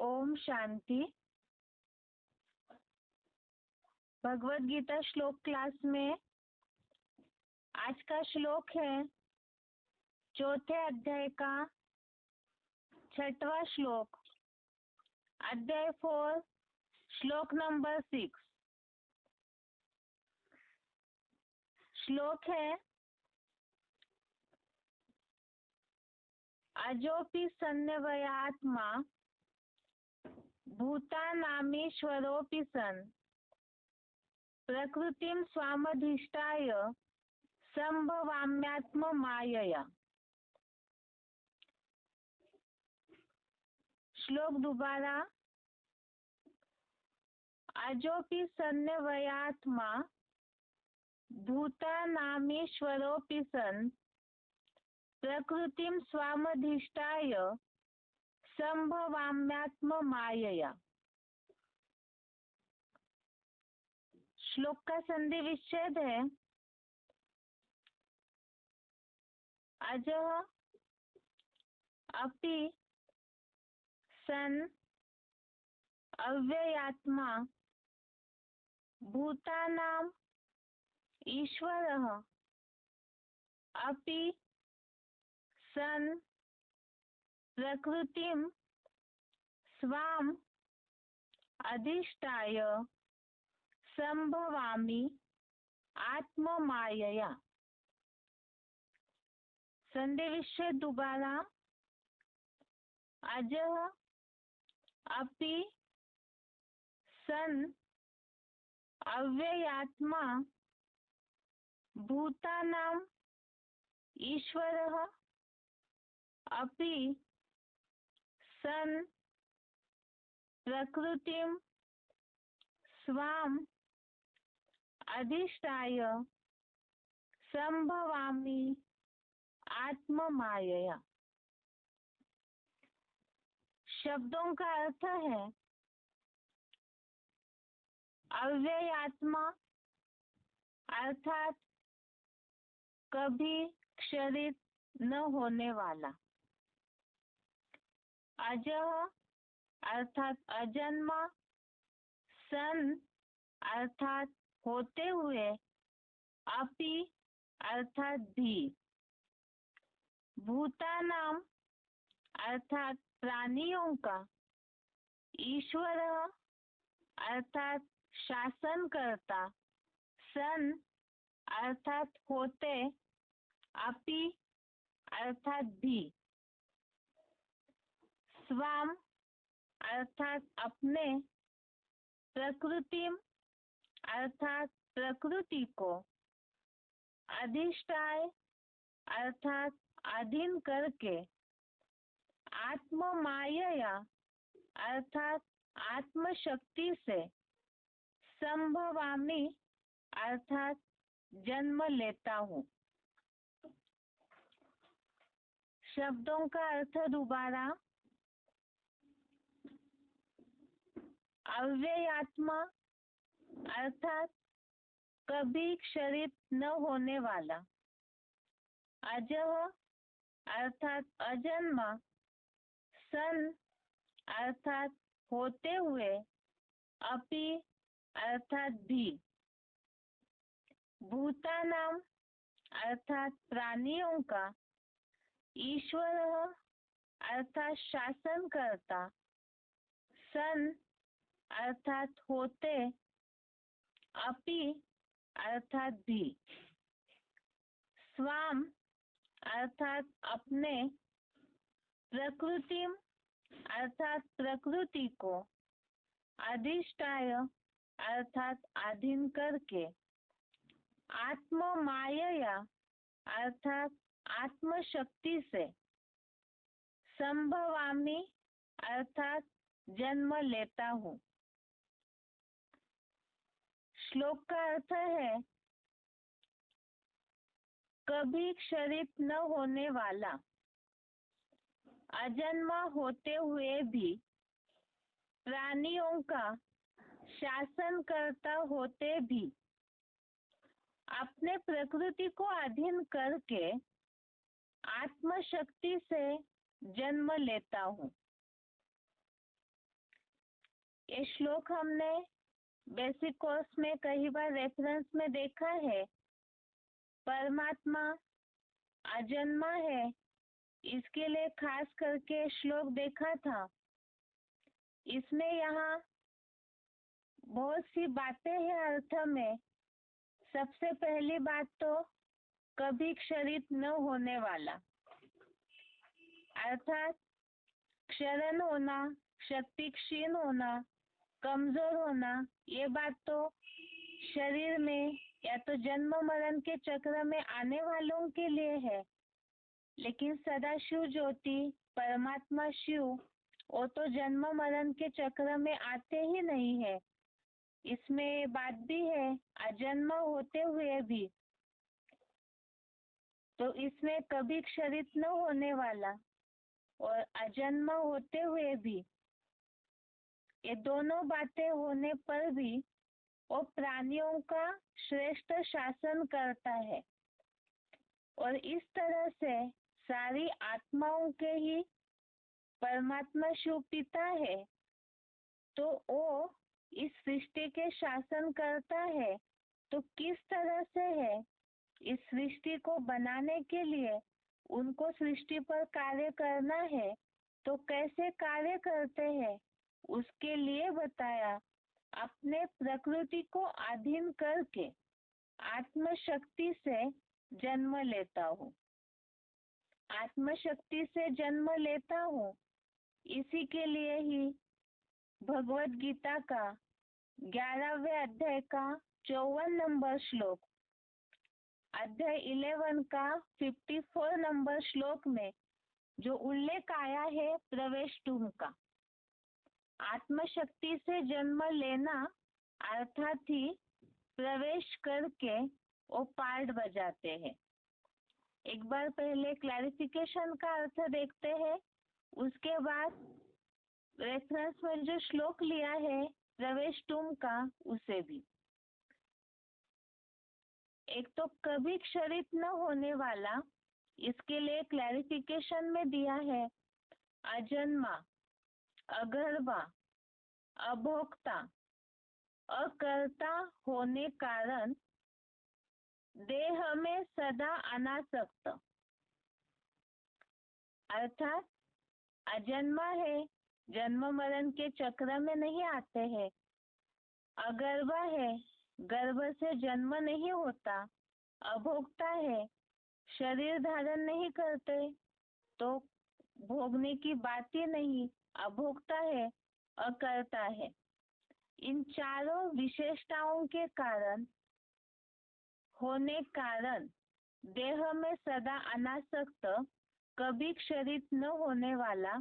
ओम शांति। भगवत गीता श्लोक क्लास में आज का श्लोक है चौथे अध्याय का 6वां श्लोक, अध्याय 4, श्लोक नंबर 6। श्लोक है अजोपि सन्नवयात्मा भूतानामीश्वरोऽपि सन् प्रकृतिं स्वामधिष्ठाय संभवाम्यात्म मायया। श्लोक दोबारा। अजोपि सन्नवयात्मा भूतानामीश्वरोऽपि सन् प्रकृतिं स्वामधिष्ठाय संभवाम्यात्म मायया। श्लोक का संधि विच्छेद है अजः अपि सन् अव्ययात्मा भूतानां ईश्वरः अपि सन् प्रकृतिं स्वाम अधिष्ठाय संभवामि आत्म मायया। संधि विच्छेद दोबारा। अजः अपि सन् अव्ययात्मा भूतानां ईश्वरः अपि सन् प्रकृतिं स्वाम अधिष्ठाय संभवामि आत्म मायया। शब्दों का अर्थ है अव्ययात्मा अर्थात कभी क्षरित न होने वाला, अजः अर्थात अजन्मा, सन अर्थात होते हुए, अपि अर्थात भी, भूतानाम अर्थात प्राणियों का, ईश्वर अर्थात शासन करता, सन अर्थात होते, अपि अर्थात भी, स्वाम अर्थात अपने, प्रकृतिम अर्थात प्रकृति को, अधिष्ठाय अर्थात अधीन करके, आत्म मायया अर्थात आत्म शक्ति से, संभवामि अर्थात जन्म लेता हूँ। शब्दों का अर्थ दोबारा। अव्ययात्मा अर्थात कभी क्षरित न होने वाला, अजः अर्थात अजन्मा, सन अर्थात होते हुए, अपि अर्थात भी, भूतानाम अर्थात प्राणियों का, ईश्वर अर्थात शासन करता, सन अर्थात होते, अपि अर्थात भी, स्वाम अर्थात अपने, प्रकृतिम अर्थात प्रकृति को, अधिष्ठाय अर्थात अधीन करके, आत्म मायया अर्थात आत्म शक्ति से, संभवामि अर्थात जन्म लेता हूँ। श्लोक का अर्थ है कभी क्षरित न होने वाला, अजन्मा होते हुए भी, प्राणियों का शासन करता होते भी, अपने प्रकृति को अधीन करके आत्म शक्ति से जन्म लेता हूँ। ये श्लोक हमने बेसिक कोर्स में कई बार रेफरेंस में देखा है। परमात्मा अजन्मा है, इसके लिए खास करके श्लोक देखा था। इसमें यहाँ बहुत सी बातें हैं अर्थ में। सबसे पहली बात तो कभी क्षरित न होने वाला, अर्थात क्षरण होना, शक्ति क्षीण होना, कमजोर होना, ये बात तो शरीर में या तो जन्म मरण के चक्र में आने वालों के लिए है। लेकिन सदाशिव ज्योति परमात्मा शिव वो तो जन्म मरण के चक्र में आते ही नहीं है। इसमें बात भी है अजन्म होते हुए भी, तो इसमें कभी क्षरित न होने वाला और अजन्म होते हुए भी, ये दोनों बातें होने पर भी वो प्राणियों का श्रेष्ठ शासन करता है और इस तरह से सारी आत्माओं के ही परमात्मा शिव पिता है। तो वो इस सृष्टि के शासन करता है, तो किस तरह से है? इस सृष्टि को बनाने के लिए उनको सृष्टि पर कार्य करना है, तो कैसे कार्य करते हैं उसके लिए बताया। अपने प्रकृति को अधीन करके आत्मशक्ति से जन्म लेता हूँ, आत्मशक्ति से जन्म लेता हूँ। इसी के लिए ही भगवत गीता का 11वें अध्याय का 54 नंबर श्लोक, अध्याय 11 का 54 नंबर श्लोक में जो उल्लेख आया है प्रवेश टूम का, आत्मशक्ति से जन्म लेना अर्थात ही प्रवेश करके वो पार्ट बजाते हैं। एक बार पहले क्लैरिफिकेशन का अर्थ देखते हैं, उसके बाद रेफरेंस में जो श्लोक लिया है प्रवेश टूम का उसे भी। एक तो कभी क्षरित न होने वाला, इसके लिए क्लैरिफिकेशन में दिया है अजन्मा, अगर्भा, अभोक्ता, अकर्ता होने कारण देह में सदा अनासक्त, अर्थात अजन्मा है, जन्म मरण के चक्र में नहीं आते हैं। अगर्भा है, गर्भ से जन्म नहीं होता। अभोक्ता है, शरीर धारण नहीं करते तो भोगने की बात ही नहीं। अभोक्ता है, अकर्ता है। इन चारों विशेषताओं के कारण होने कारण देह में सदा अनासक्त, कभी क्षरित न होने वाला,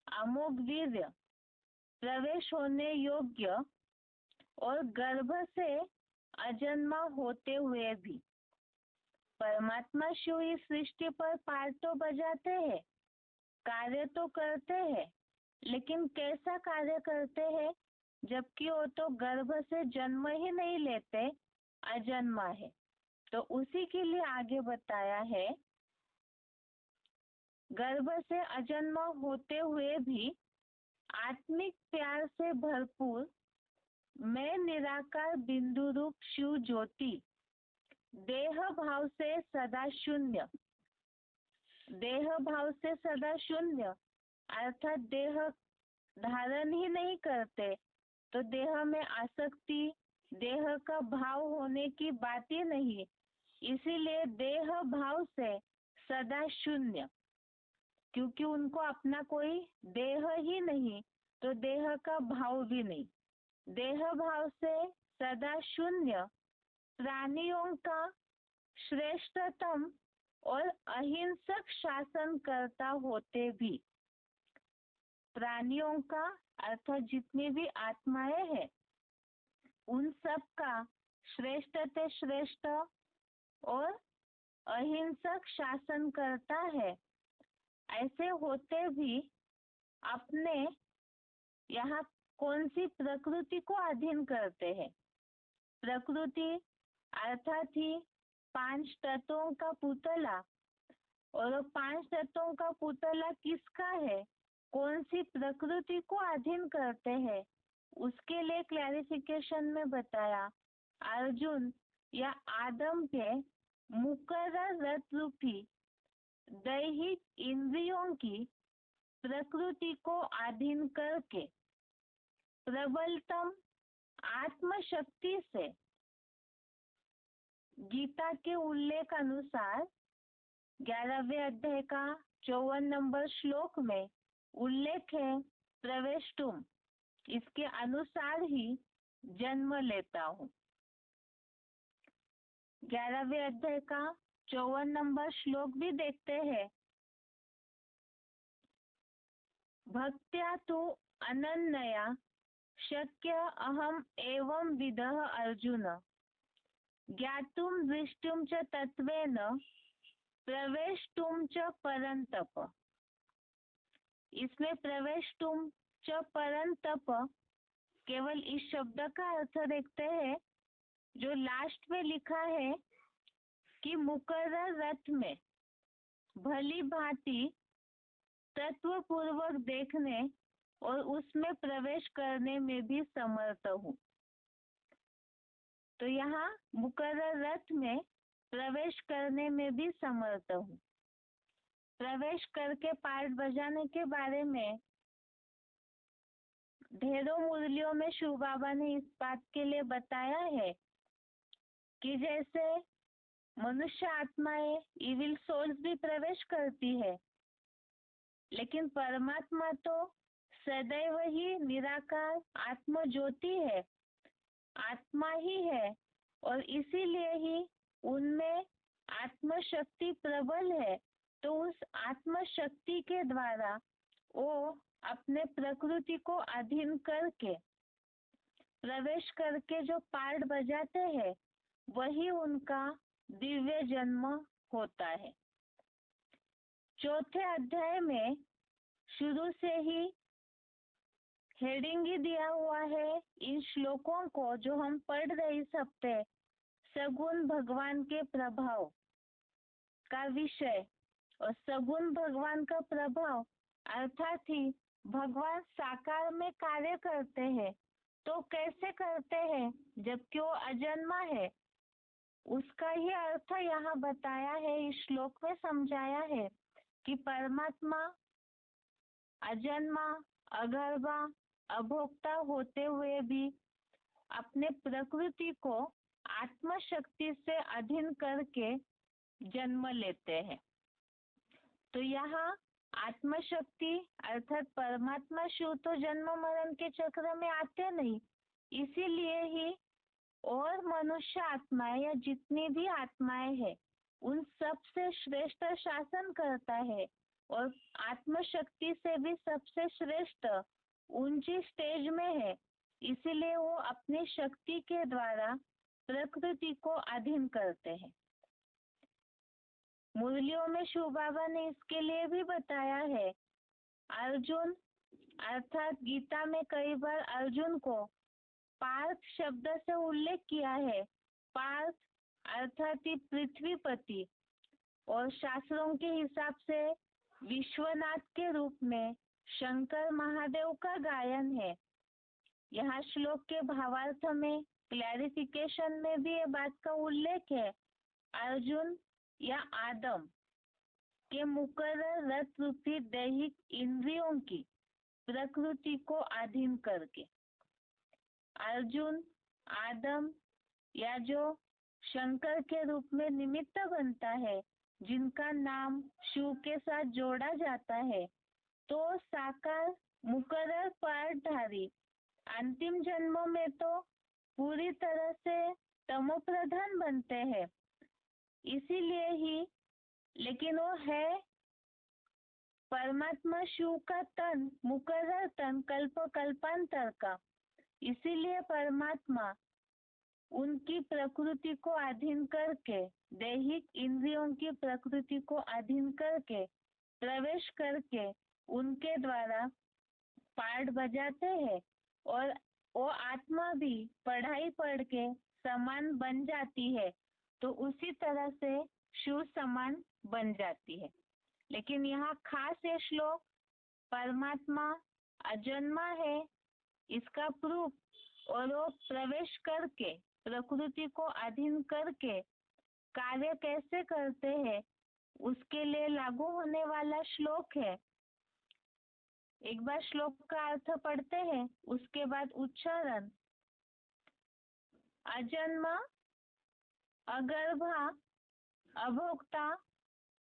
अमोघ वीर्य, प्रवेश होने योग्य और गर्भ से अजन्मा होते हुए भी परमात्मा शिव इस सृष्टि पर पार्ट तो बजाते हैं, कार्य तो करते हैं, लेकिन कैसा कार्य करते हैं? जबकि वो तो गर्भ से जन्म ही नहीं लेते, अजन्मा है। तो उसी के लिए आगे बताया है गर्भ से अजन्मा होते हुए भी आत्मिक प्यार से भरपूर मैं निराकार बिंदु रूप शिव ज्योति देह भाव से सदा शून्य, देह भाव से सदा शून्य अर्थात देह धारण ही नहीं करते, तो देह में आसक्ति, देह का भाव होने की बात ही नहीं। इसीलिए देह भाव से सदा शून्य, क्योंकि उनको अपना कोई देह ही नहीं, तो देह का भाव भी नहीं। देह भाव से सदा शून्य, प्राणियों का श्रेष्ठतम और अहिंसक शासन करता होते भी, प्राणियों का अर्थात जितनी भी आत्माएं हैं उन सब का श्रेष्ठ से श्रेष्ठ और अहिंसक शासन करता है। ऐसे होते भी अपने यहाँ कौन सी प्रकृति को अधीन करते हैं? प्रकृति अर्थात ही 5 तत्वों का पुतला, और 5 तत्वों का पुतला किसका है? कौन सी प्रकृति को अधीन करते हैं? उसके लिए क्लैरिफिकेशन में बताया, अर्जुन या आदम के मुकर्रर रथ रूपी दैहिक इंद्रियों की प्रकृति को अधीन करके प्रबलतम आत्मशक्ति से गीता के उल्लेख अनुसार 11वें अध्याय का 54 नंबर श्लोक में उल्लेख है, प्रवेष्टुम, इसके अनुसार ही जन्म लेता हूँ। 11वें अध्याय का 54 नंबर श्लोक भी देखते हैं। भक्त्या तु अनन्या शक्य अहम एवं विदः अर्जुन ज्ञातुं दृष्टुं च तत्वेन प्रवेष्टुं च परन्तप। इसमें प्रवेष्टुं च परन्तप केवल इस शब्द का अर्थ देखते हैं जो लास्ट में लिखा है कि मुकर्रर रथ में भली भांति तत्वपूर्वक देखने और उसमें प्रवेश करने में भी समर्थ हूँ। तो यहाँ मुकर्रर रथ में प्रवेश करने में भी समर्थ हूँ। प्रवेश करके पार्ट बजाने के बारे में ढेरों मुरलियों में शिव बाबा ने इस बात के लिए बताया है कि जैसे मनुष्य आत्माएं इविल सोल्स भी प्रवेश करती है, लेकिन परमात्मा तो सदैव ही निराकार आत्म ज्योति है, आत्मा ही है, और इसीलिए ही उनमें आत्मशक्ति प्रबल है। तो उस आत्मशक्ति के द्वारा वो अपने प्रकृति को अधीन करके प्रवेश करके जो पार्ट बजाते हैं वही उनका दिव्य जन्म होता है। चौथे अध्याय में शुरू से ही हेडिंग ही दिया हुआ है इन श्लोकों को जो हम पढ़ रहे इस हफ्ते, सगुण भगवान के प्रभाव का विषय। और सगुण भगवान का प्रभाव अर्थात ही भगवान साकार में कार्य करते हैं, तो कैसे करते हैं जबकि वो अजन्मा है, उसका ही अर्थ यहाँ बताया है, इस श्लोक में समझाया है कि परमात्मा अजन्मा, अगर्भा, अभोक्ता होते हुए भी अपने प्रकृति को आत्मशक्ति से अधीन करके जन्म लेते हैं। तो यहाँ आत्मशक्ति अर्थात परमात्मा शिव तो जन्म मरण के चक्र में आते नहीं, इसीलिए ही और मनुष्य आत्माएं या जितनी भी आत्माएं हैं उन सबसे श्रेष्ठ शासन करता है, और आत्मशक्ति से भी सबसे श्रेष्ठ ऊंची स्टेज में है। इसीलिए वो अपनी शक्ति के द्वारा प्रकृति को अधीन करते हैं। मुरलियों में शिव बाबा ने इसके लिए भी बताया है, अर्जुन अर्थात गीता में कई बार अर्जुन को पार्थ शब्द से उल्लेख किया है। पार्थ अर्थात पृथ्वीपति, और शास्त्रों के हिसाब से विश्वनाथ के रूप में शंकर महादेव का गायन है। यहाँ श्लोक के भावार्थ में क्लैरिफिकेशन में भी ये बात का उल्लेख है, अर्जुन या आदम के मुकर्रर रथ रूपी दैहिक इंद्रियों की प्रकृति को अधीन करके। अर्जुन आदम या जो शंकर के रूप में निमित्त बनता है, जिनका नाम शिव के साथ जोड़ा जाता है, तो साकार मुकर्रर पार्टधारी अंतिम जन्मों में तो पूरी तरह से तमो प्रधान बनते हैं। इसीलिए ही, लेकिन वो है परमात्मा शिव का तन, मुकर्रर तन कल्प कल्पांतर का। इसीलिए परमात्मा उनकी प्रकृति को अधीन करके, दैहिक इंद्रियों की प्रकृति को अधीन करके प्रवेश करके उनके द्वारा पार्ट बजाते हैं, और वो आत्मा भी पढ़ाई पढ़ के समान बन जाती है, तो उसी तरह से शिव समान बन जाती है। लेकिन यहाँ खास ये श्लोक परमात्मा अजन्मा है, इसका प्रूफ और वो प्रवेश करके प्रकृति को अधीन करके कार्य कैसे करते हैं उसके लिए लागू होने वाला श्लोक है। एक बार श्लोक का अर्थ पढ़ते हैं, उसके बाद उच्चारण। अजन्मा, अगर्भा, अभोक्ता,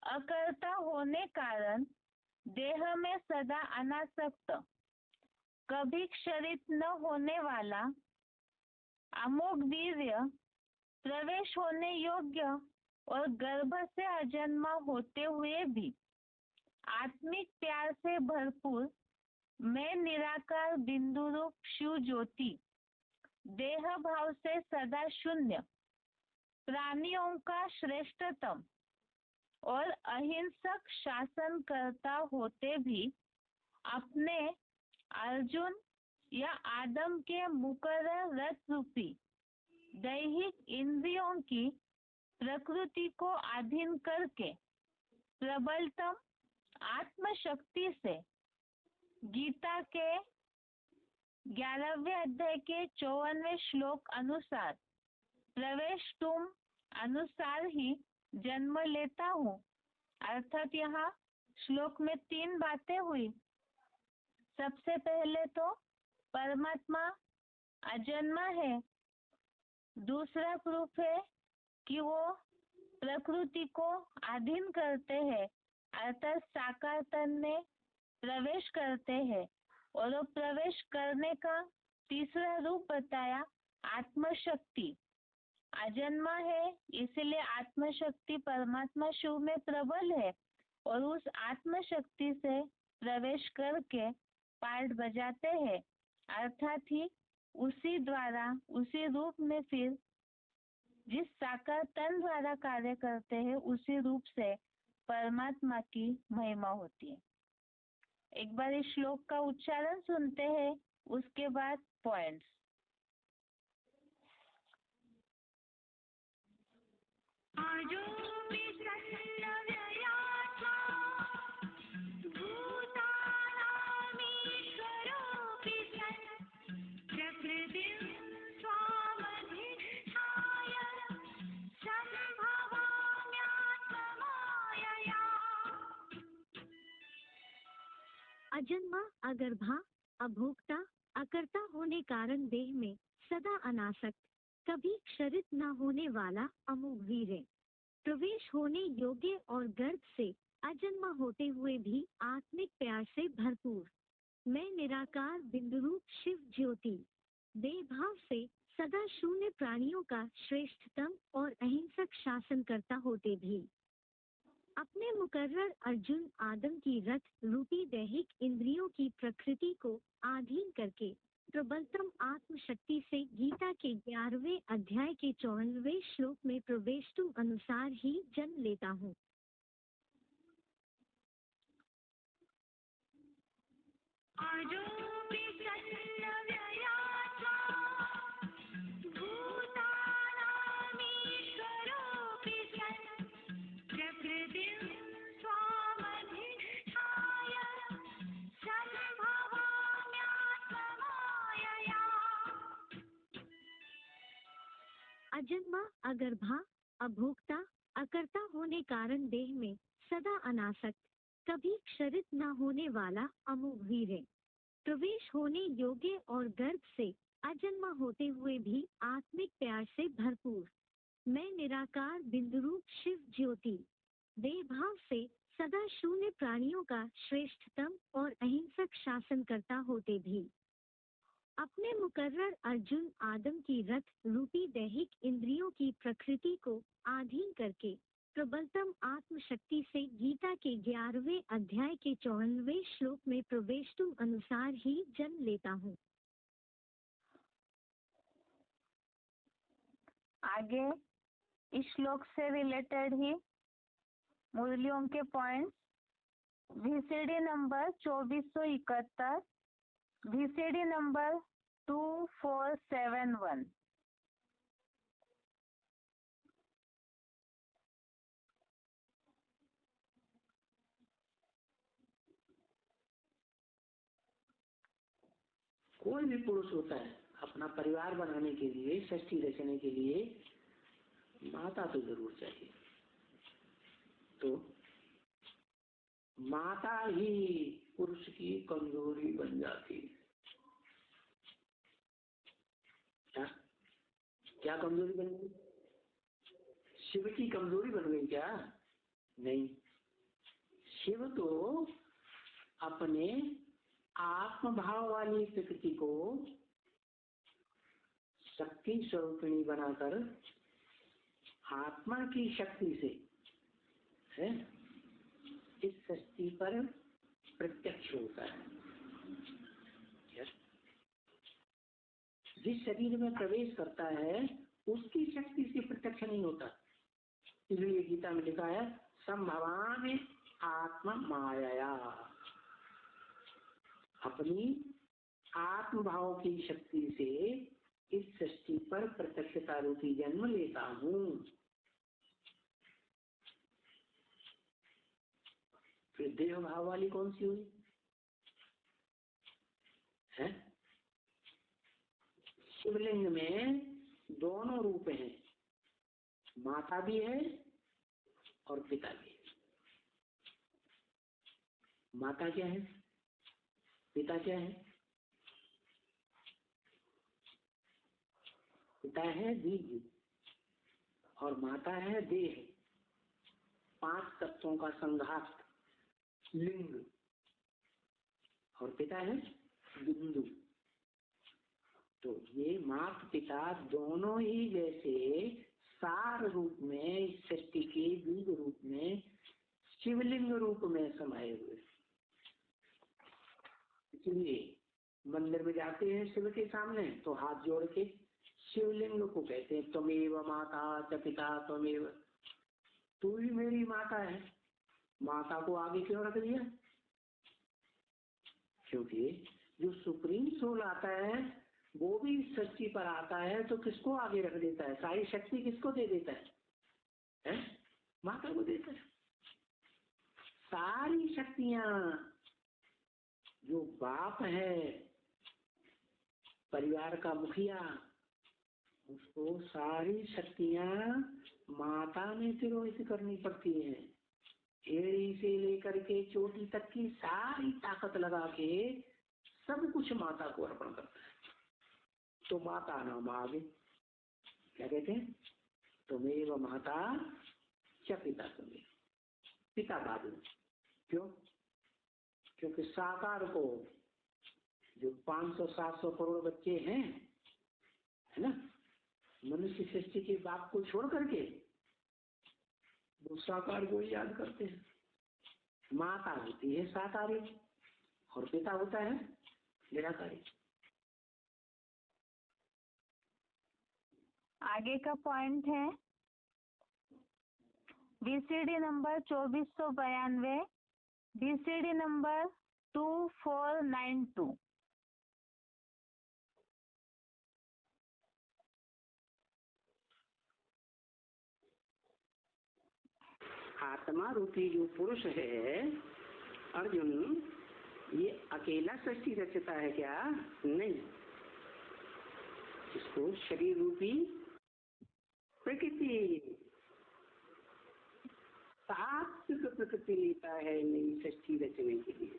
अकर्ता होने कारण देह में सदा अनासक्त, कभी क्षरित न होने वाला, अमोघ वीर्य, प्रवेश होने योग्य और गर्भ से अजन्मा होते हुए भी आत्मिक प्यार से भरपूर मैं निराकार बिंदु रूप शिव ज्योति, देह भाव से सदा शून्य, प्राणियों का श्रेष्ठतम और अहिंसक शासन करता होते भी अपने अर्जुन या आदम के मुकर्रर रथ रूपी दैहिक इंद्रियों की प्रकृति को अधीन करके प्रबलतम आत्मशक्ति से गीता के 11वें अध्याय के 54वें श्लोक अनुसार प्रवेश तुम अनुसार ही जन्म लेता हूँ। अर्थात यहाँ श्लोक में 3 बातें हुई। सबसे पहले तो परमात्मा अजन्मा है। दूसरा प्रूफ है कि वो प्रकृति को अधीन करते हैं, अर्थात साकार तन में प्रवेश करते हैं। और वो प्रवेश करने का तीसरा रूप बताया आत्मशक्ति। अजन्मा है इसलिए आत्मशक्ति परमात्मा शिव में प्रबल है और उस आत्मशक्ति से प्रवेश करके पार्ट बजाते हैं। अर्थात ही उसी द्वारा उसी रूप में फिर जिस साकार तन द्वारा कार्य करते हैं उसी रूप से परमात्मा की महिमा होती है। एक बार इस श्लोक का उच्चारण सुनते हैं, उसके बाद पॉइंट्स। अजन्मा, अगर्भा, अभोक्ता, अकर्ता होने कारण देह में सदा अनासक्त, कभी क्षरित न होने वाला अमोघ वीर्य, प्रवेश होने योग्य और गर्भ से अजन्मा होते हुए भी आत्मिक प्यार से भरपूर मैं निराकार बिंदुरूप शिव ज्योति, देह भाव से सदा शून्य प्राणियों का श्रेष्ठतम और अहिंसक शासन करता होते भी अपने मुकर्रर अर्जुन आदम की रथ रूपी दैहिक इंद्रियों की प्रकृति को अधीन करके प्रबलतम आत्मशक्ति से गीता के 11वें अध्याय के 54वें श्लोक में प्रवेश तुम अनुसार ही जन्म लेता हूँ। अजन्मा, अगर्भा, अभोक्ता, अकर्ता होने कारण देह में सदा अनासक्त, कभी क्षरित न होने वाला अमोघ वीर्य, प्रवेश होने योग्य और गर्भ से अजन्मा होते हुए भी आत्मिक प्यार से भरपूर मैं निराकार बिंदुरूप शिव ज्योति, देह भाव से सदा शून्य प्राणियों का श्रेष्ठतम और अहिंसक शासन करता होते भी अपने मुकर्रर अर्जुन आदम की रथ रूपी दैहिक इंद्रियों की प्रकृति को अधीन करके प्रबलतम आत्मशक्ति से गीता के 11वें अध्याय के 54वें श्लोक में प्रवेश तुम अनुसार ही जन्म लेता हूँ। आगे इस श्लोक से रिलेटेड ही मुरलियों के points. VCD number 2471, VCD number 2471। कोई भी पुरुष होता है अपना परिवार बनाने के लिए, सृष्टि रचने के लिए माता तो जरूर चाहिए। तो माता ही पुरुष की कमजोरी बन जाती है। क्या कमजोरी बन गई? शिव की कमजोरी बन गई क्या? नहीं, शिव तो अपने आत्म भाव वाली प्रकृति को शक्ति स्वरूपिणी बनाकर आत्मा की शक्ति से है इस सृष्टि पर प्रत्यक्ष होता है। जिस शरीर में प्रवेश करता है उसकी शक्ति से प्रत्यक्ष नहीं होता। इसलिए गीता में लिखा है संभवामि आत्मा माया, अपनी आत्म भाव की शक्ति से इस सृष्टि पर प्रत्यक्षता रूपी जन्म लेता हूँ। फिर देह भाव वाली कौन सी हुई है? शिवलिंग में दोनों रूप हैं, माता भी है और पिता भी है। माता क्या है, पिता क्या है? पिता है बीज और माता है देह, 5 तत्वों का संघात लिंग, और पिता है बिंदु। तो ये माता पिता दोनों ही जैसे सार रूप में सृष्टि के बीज रूप में शिवलिंग रूप में समाये हुए। इसलिए मंदिर में जाते हैं शिव के सामने तो हाथ जोड़ के शिवलिंग को कहते हैं त्वमेव माता च पिता त्वमेव, तू ही मेरी माता है। माता को आगे क्यों रख दिया? क्योंकि जो सुप्रीम सोल आता है वो भी सृष्टि पर आता है तो किसको आगे रख देता है? सारी शक्ति किसको दे देता है? माता को देता है। सारी शक्तियां, जो बाप है परिवार का मुखिया, उसको सारी शक्तियां माता में तिरोहित करनी पड़ती है। एड़ी से लेकर के चोटी तक की सारी ताकत लगा के सब कुछ माता को अर्पण करता है। तो माता नाम आगे क्या कहते हैं? त्वमेव माता च पिता त्वमेव, पिता बाद में। क्यों? क्योंकि साकार को जो 500-700 करोड़ बच्चे हैं, है ना, मनुष्य सृष्टि के बाप को छोड़ करके वो साकार को ही याद करते हैं। माता होती है साकारी और पिता होता है निराकारी। आगे का पॉइंट है बीसीडी नंबर 2492, बीसीडी नंबर 2492। आत्मा रूपी जो पुरुष है अर्जुन, ये अकेला सृष्टि रचता है क्या? नहीं, इसको शरीर रूपी प्रकृति, सात्विक प्रकृति लेता है नई सृष्टि रचने के लिए।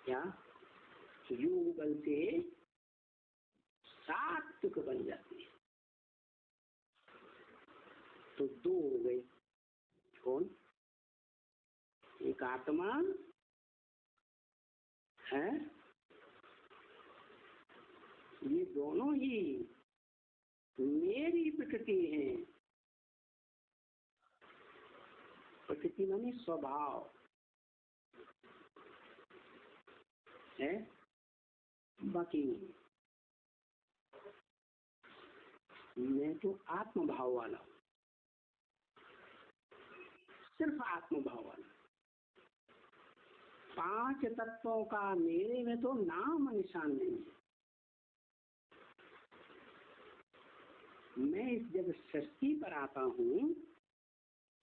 क्या? योग बल से सात्विक बन जाती है। तो 2 हो गए। कौन? एक आत्मा है, ये दोनों ही मेरी प्रकृति है। प्रकृति माने स्वभाव है, बाकी मैं तो आत्म भाव वाला हूं, सिर्फ आत्म भाव वाला। 5 तत्वों का मेरे में तो नाम निशान नहीं है। मैं इस जब सृष्टि पर आता हूँ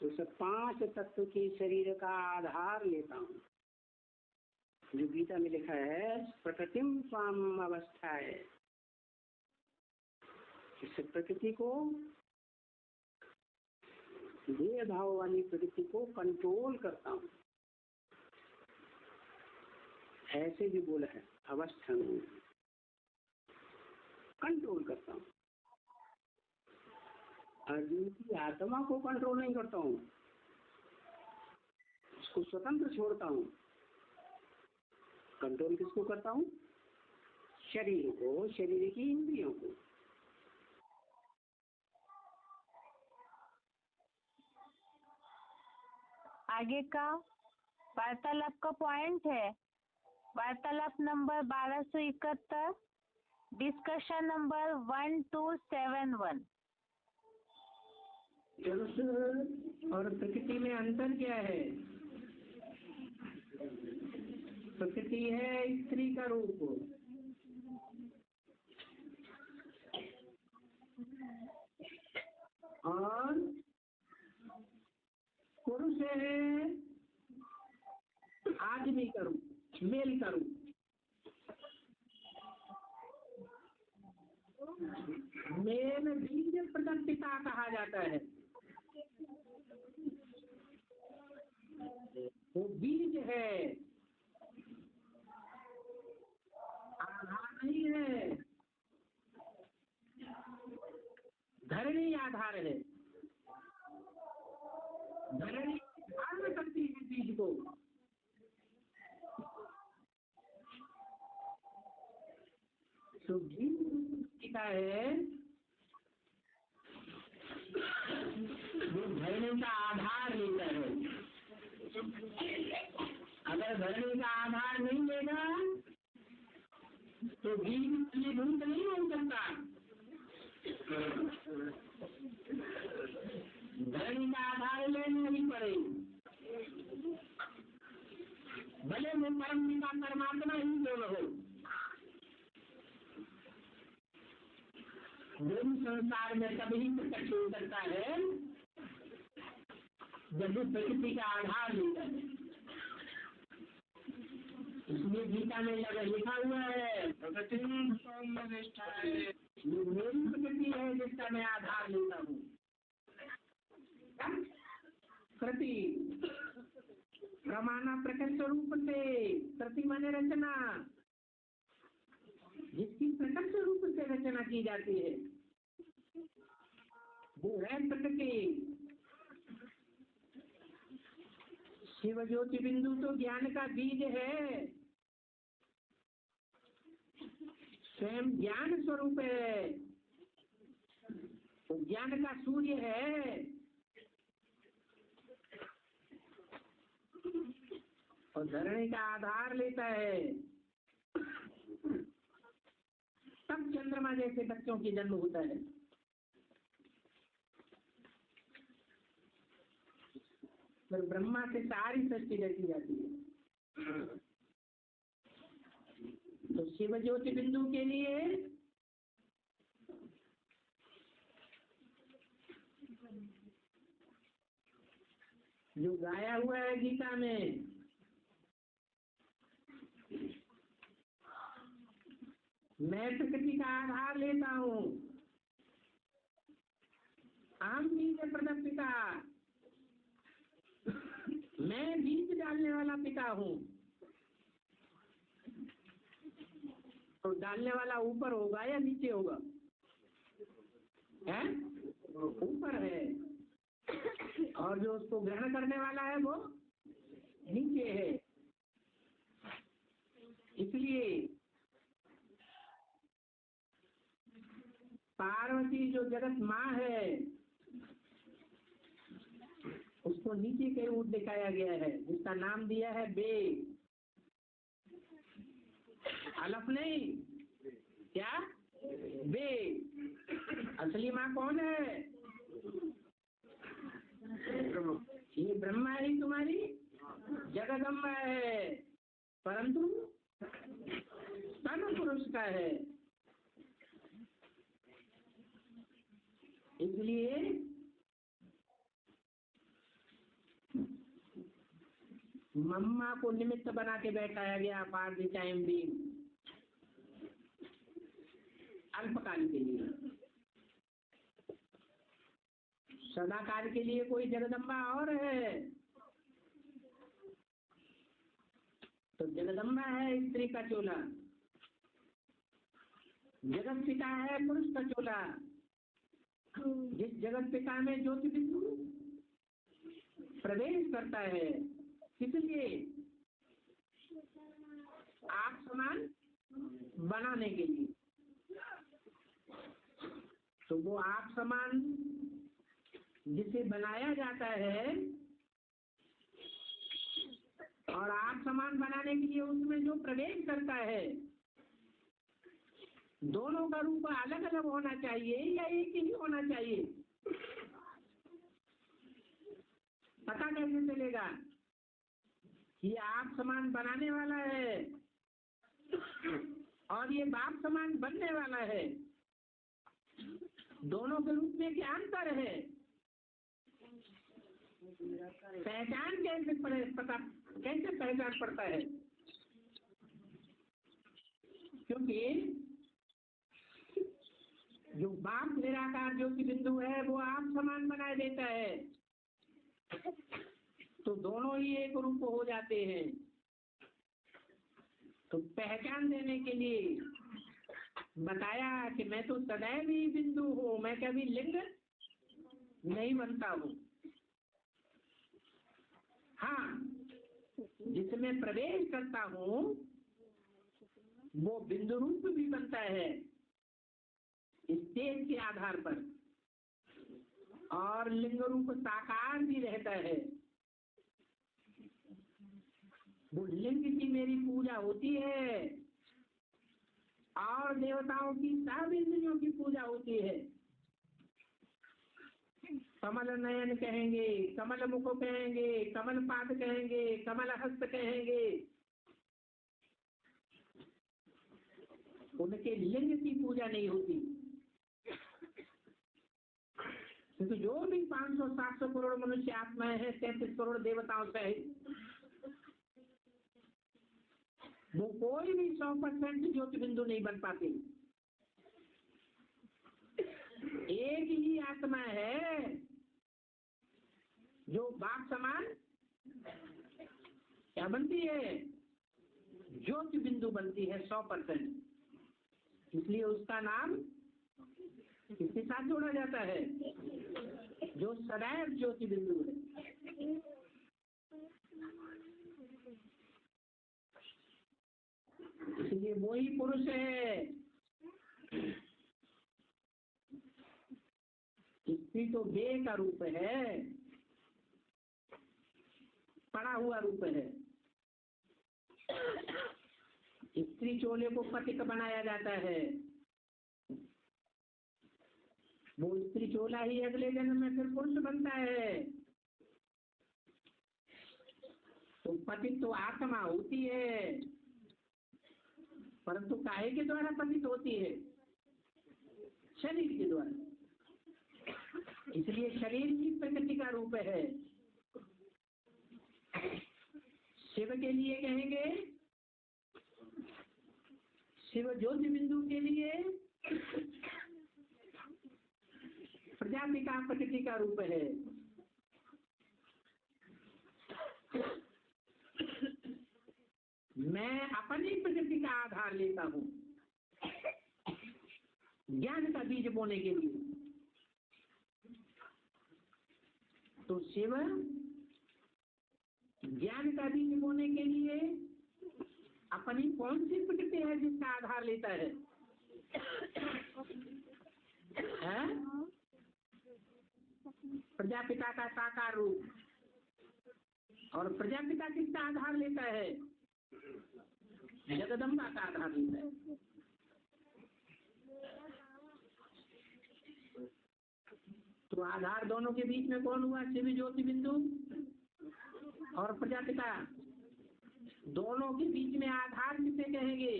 तो सब 5 तत्व के शरीर का आधार लेता हूँ। जो गीता में लिखा है प्रकृतिम स्वाम अवस्था है, इस प्रकृति को, देह भाव वाली प्रकृति को कंट्रोल करता हूँ, ऐसे भी बोला है, अवस्था कंट्रोल करता हूँ। अर्जुन की आत्मा को कंट्रोल नहीं करता हूँ, उसको स्वतंत्र छोड़ता हूँ। कंट्रोल किसको करता हूँ? शरीर को, शरीर की इंद्रियों को। आगे का वार्तालाप का पॉइंट है वार्तालाप नंबर 1271, डिस्कशन नंबर 1271। पुरुष और प्रकृति में अंतर क्या है? प्रकृति है स्त्री का रूप और पुरुष है आदमी का रूप, मेल का रूप। मेल बीज प्रदत्त पिता कहा जाता है। वो बीज है, आधार नहीं है। धरणी आधार है, धरणी धारण करती है बीज को। तो बीज का है, वो धरणी का आधार लेता है। अगर धरणी का आधार नहीं लेगा तो बीज फलीभूत नहीं हो सकता। धरणी का आधार लेना ही पड़ेगा, भले वो परम पिता परमात्मा ही क्यों न हो। जो संसार में तभी प्रकट हो सकता है जब वो प्रकृति का आधार लेता है। इसलिए गीता में लिखा हुआ है प्रकृति मेरी प्रकृति है जिसका मैं आधार लेता हूँ। कृति प्रमाणा प्रकट स्वरूप से, कृति माने रचना, जिसकी प्रकट स्वरूप से रचना की जाती है वो है प्रकृति। शिव ज्योति बिंदु तो ज्ञान का बीज है, स्वयं ज्ञान स्वरूप है, तो ज्ञान का सूर्य है। और धरणी का आधार लेता है, तब चंद्रमा जैसे बच्चों की जन्म होता है। फिर ब्रह्मा से सारी सृष्टि रची जाती है। तो शिव ज्योति बिंदु के लिए जो गाया हुआ है गीता में, मैं प्रकृति का आधार लेता हूँ, आम बीज प्रदत्त पिता, मैं बीज डालने वाला पिता हूँ। तो डालने वाला ऊपर होगा या नीचे होगा? है ऊपर है, और जो उसको ग्रहण करने वाला है वो नीचे है। इसलिए पार्वती जो जगत माँ है उसको नीचे के रूप दिखाया गया है, जिसका नाम दिया है बे, अलफ नहीं, क्या बे। असली माँ कौन है? ये ब्रह्मा ही तुम्हारी जगदम्बा है, परंतु तन पुरुष का है। इसलिए मम्मा को निमित्त बना के बैठाया गया फॉर द टाइम बीइंग, अल्पकाल के लिए। सदाकाल के लिए कोई जगदम्बा और है। तो जगदम्बा है स्त्री का चोला, जगत पिता है पुरुष का चोला। जिस जगत पिता में ज्योति बिंदु प्रवेश करता है, किसलिए? आप समान बनाने के लिए। तो वो आप समान जिसे बनाया जाता है और आप समान बनाने के लिए उसमें जो प्रवेश करता है, दोनों का रूप अलग अलग होना चाहिए या एक ही होना चाहिए? पता कैसे चलेगा कि आप समान बनाने वाला है और ये बाप समान बनने वाला है? दोनों के रूप में क्या अंतर है? पहचान कैसे पहचान पड़ता है? क्योंकि जो बाप निराकार ज्योति बिंदु है वो आप समान बना देता है, तो दोनों ही एक रूप हो जाते हैं। तो पहचान देने के लिए बताया कि मैं तो सदैव ही बिंदु हूँ, मैं कभी लिंग नहीं बनता हूँ। हाँ, जिसमें प्रवेश करता हूँ वो बिंदु रूप भी बनता है स्टेज के आधार पर, और लिंग रूप साकार भी रहता है। वो लिंग की मेरी पूजा होती है और देवताओं की सब इंद्रियों की पूजा होती है। कमल नयन कहेंगे, कमल मुख कहेंगे, कमल पाद कहेंगे, कमल हस्त कहेंगे, उनके लिंग की पूजा नहीं होती। क्योंकि जो भी 500-700 करोड़ मनुष्य आत्माएं हैं, 33 करोड़ देवताओं सहित, वो कोई भी 100% ज्योति बिंदु नहीं बन पाते। एक ही आत्मा है जो बाप समान क्या बनती है? ज्योति बिंदु बनती है 100%। इसलिए उसका नाम किसके साथ जोड़ा जाता है? जो सदैव ज्योति बिंदु है। इसलिए वही पुरुष है। स्त्री तो बे का रूप है, पड़ा हुआ रूप है। स्त्री चोले को पतित बनाया जाता है, वो स्त्री चोला ही अगले जन्म में फिर पुरुष बनता है। तो पतित तो आत्मा होती है, परंतु काहे के द्वारा पतित होती है? शरीर के द्वारा। इसलिए शरीर ही प्रकृति का रूप है। शिव के लिए कहेंगे, शिव ज्योति बिंदु के लिए प्रजापति का प्रकृति का रूप है। मैं अपनी प्रकृति का आधार लेता हूँ ज्ञान का बीज बोने के लिए। तो शिव ज्ञान का बीज बोने के लिए अपनी कौन सी प्रकृति है जिसका आधार लेता है? प्रजापिता का साकार रूप। और प्रजापिता किसका आधार लेता है? जगदम्बा का आधार लेता है। तो आधार दोनों के बीच में कौन हुआ? शिव ज्योति बिंदु और प्रजापिता। दोनों के बीच में आधार किसे कहेंगे?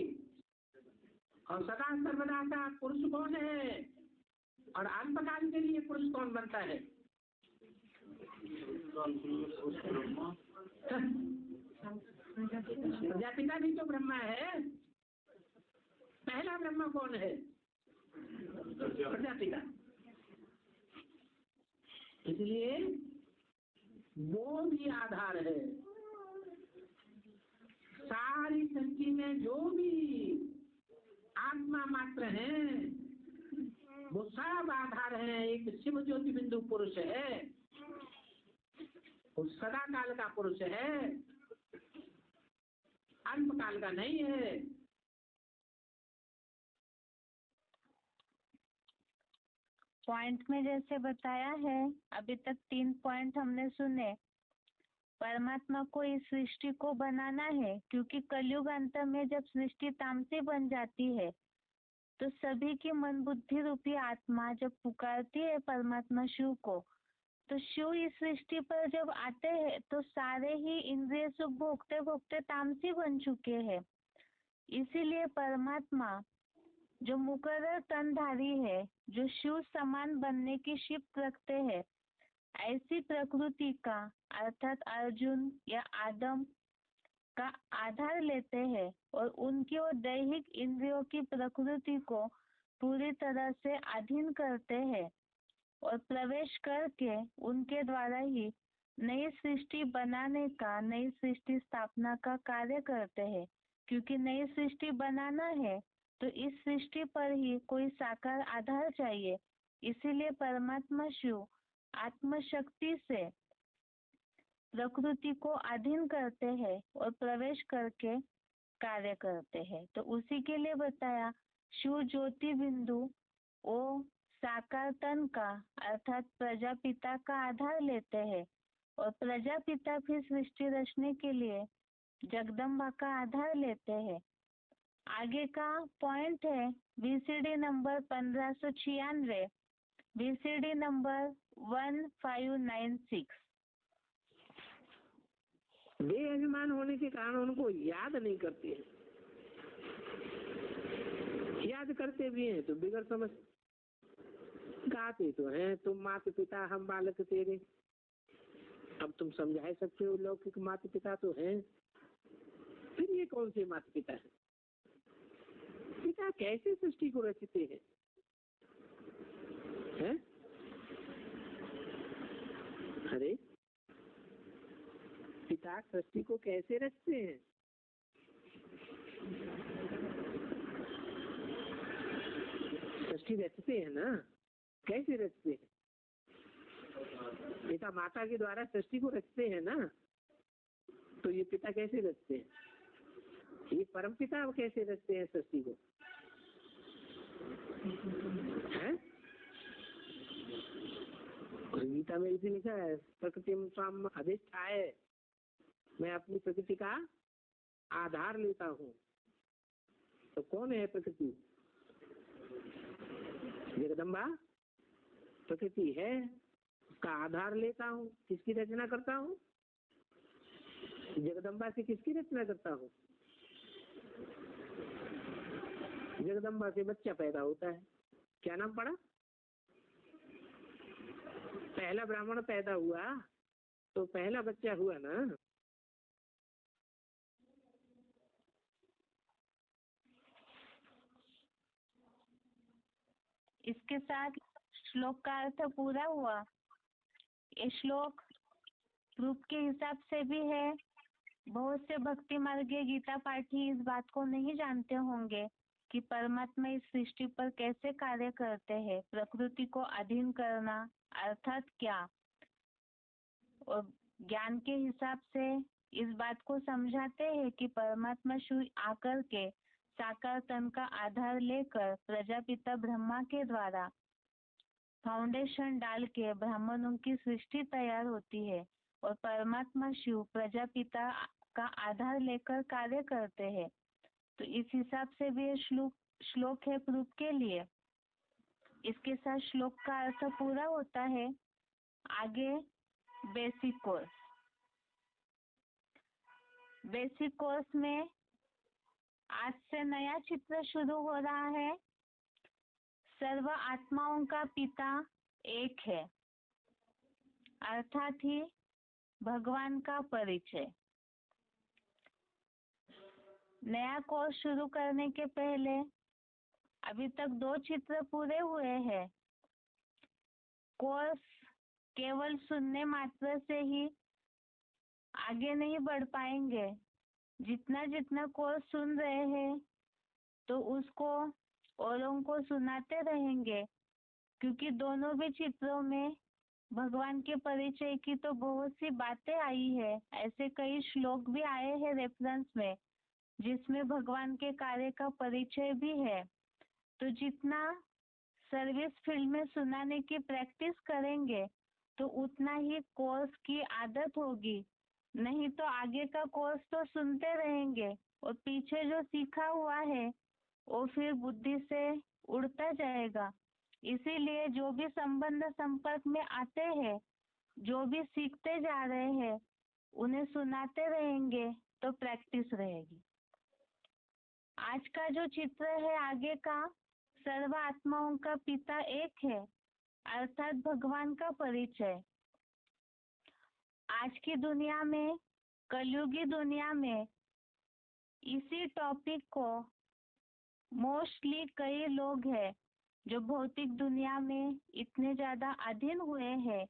और सदा सर्वदा का पुरुष कौन है? और अल्पकाल के लिए पुरुष कौन बनता है? प्रजापिता भी तो ब्रह्मा है। पहला ब्रह्मा कौन है? प्रजापिता। इसलिए वो भी आधार है। सारी सृष्टि में जो भी आत्मा मात्र है वो सब आधार है। एक शिव ज्योति बिंदु पुरुष है, वो सदा काल का पुरुष है, अल्प काल का नहीं है। पॉइंट में जैसे बताया है, अभी तक 3 पॉइंट हमने सुने। परमात्मा को इस सृष्टि को बनाना है, क्योंकि कलयुग अंत में जब सृष्टि तामसी बन जाती है तो सभी की मन बुद्धि रूपी आत्मा जब पुकारती है परमात्मा शिव को, तो शिव इस सृष्टि पर जब आते हैं तो सारे ही इंद्रिय सुख भोगते भोगते तामसी बन चुके हैं। इसीलिए परमात्मा जो मुकर्रर तनधारी है, जो शिव समान बनने की शिफ्ट रखते हैं, ऐसी प्रकृति का अर्थात अर्जुन या आदम का आधार लेते हैं और उनकी और दैहिक इंद्रियों की प्रकृति को पूरी तरह से अधीन करते हैं और प्रवेश करके उनके द्वारा ही नई सृष्टि बनाने का, नई सृष्टि स्थापना का कार्य करते हैं। क्योंकि नई सृष्टि बनाना है तो इस सृष्टि पर ही कोई साकार आधार चाहिए। इसीलिए परमात्मा शिव आत्मशक्ति से प्रकृति को अधीन करते हैं और प्रवेश करके कार्य करते हैं। तो उसी के लिए बताया शिव ज्योति बिंदु वो साकार तन का अर्थात प्रजापिता का आधार लेते हैं और प्रजापिता फिर सृष्टि रचने के लिए जगदम्बा का आधार लेते हैं। आगे का पॉइंट है VCD नंबर 1596, VCD नंबर 1596। वे अभिमान होने के कारण उनको याद नहीं करते हैं, याद करते भी हैं तो बिगड़ समझ। गाते तो हैं तुम माता पिता हम बालक तेरे, अब तुम समझा सकते हो लौकिक माता पिता तो हैं, फिर ये कौन से माता पिता हैं? पिता कैसे सृष्टि को रचते हैं? अरे पिता सृष्टि को कैसे रचते हैं? सृष्टि रचते हैं ना, कैसे रचते हैं? पिता माता के द्वारा सृष्टि को रचते हैं ना, तो ये पिता कैसे रचते हैं? ये परम पिता कैसे रचते हैं सृष्टि को? है गीता में इसे लिखा है प्रकृति स्वाम अधिष्ठाय, मैं अपनी प्रकृति का आधार लेता हूँ। तो कौन है प्रकृति? जगदम्बा प्रकृति है, उसका आधार लेता हूँ। किसकी रचना करता हूँ? जगदम्बा से किसकी रचना करता हूँ? जगदम्बा से बच्चा पैदा होता है, क्या नाम पड़ा? पहला ब्राह्मण पैदा हुआ तो पहला बच्चा हुआ ना। इसके साथ श्लोक का अर्थ पूरा हुआ। ये श्लोक रूप के हिसाब से भी है। बहुत से भक्ति मार्गीय गीता पाठी इस बात को नहीं जानते होंगे कि परमात्मा इस सृष्टि पर कैसे कार्य करते हैं। प्रकृति को अधीन करना अर्थात क्या, और ज्ञान के हिसाब से इस बात को समझाते हैं कि परमात्मा शिव आकर के साकार तन का आधार लेकर प्रजापिता ब्रह्मा के द्वारा फाउंडेशन डाल के ब्राह्मणों की सृष्टि तैयार होती है और परमात्मा शिव प्रजापिता का आधार लेकर कार्य करते हैं। तो इस हिसाब से भी श्लोक है प्रूफ के लिए। इसके साथ श्लोक का अर्थ पूरा होता है। आगे बेसिक कोर्स। बेसिक कोर्स में आज से नया चित्र शुरू हो रहा है। सर्व आत्माओं का पिता एक है, अर्थात ही भगवान का परिचय। नया कोर्स शुरू करने के पहले अभी तक 2 चित्र पूरे हुए हैं। कोर्स केवल सुनने मात्र से ही आगे नहीं बढ़ पाएंगे। जितना जितना कोर्स सुन रहे हैं तो उसको औरों को सुनाते रहेंगे, क्योंकि दोनों भी चित्रों में भगवान के परिचय की तो बहुत सी बातें आई है। ऐसे कई श्लोक भी आए हैं रेफरेंस में, जिसमें भगवान के कार्य का परिचय भी है। तो जितना सर्विस फील्ड में सुनाने की प्रैक्टिस करेंगे तो उतना ही कोर्स की आदत होगी। नहीं तो आगे का कोर्स तो सुनते रहेंगे और पीछे जो सीखा हुआ है वो फिर बुद्धि से उड़ता जाएगा। इसीलिए जो भी संबंध संपर्क में आते हैं, जो भी सीखते जा रहे हैं, उन्हें सुनाते रहेंगे तो प्रैक्टिस रहेगी। आज का जो चित्र है आगे का, सर्व आत्माओं का पिता एक है, अर्थात भगवान का परिचय। आज की दुनिया में, कलयुगी दुनिया में, इसी टॉपिक को मोस्टली कई लोग हैं जो भौतिक दुनिया में इतने ज्यादा अधीन हुए हैं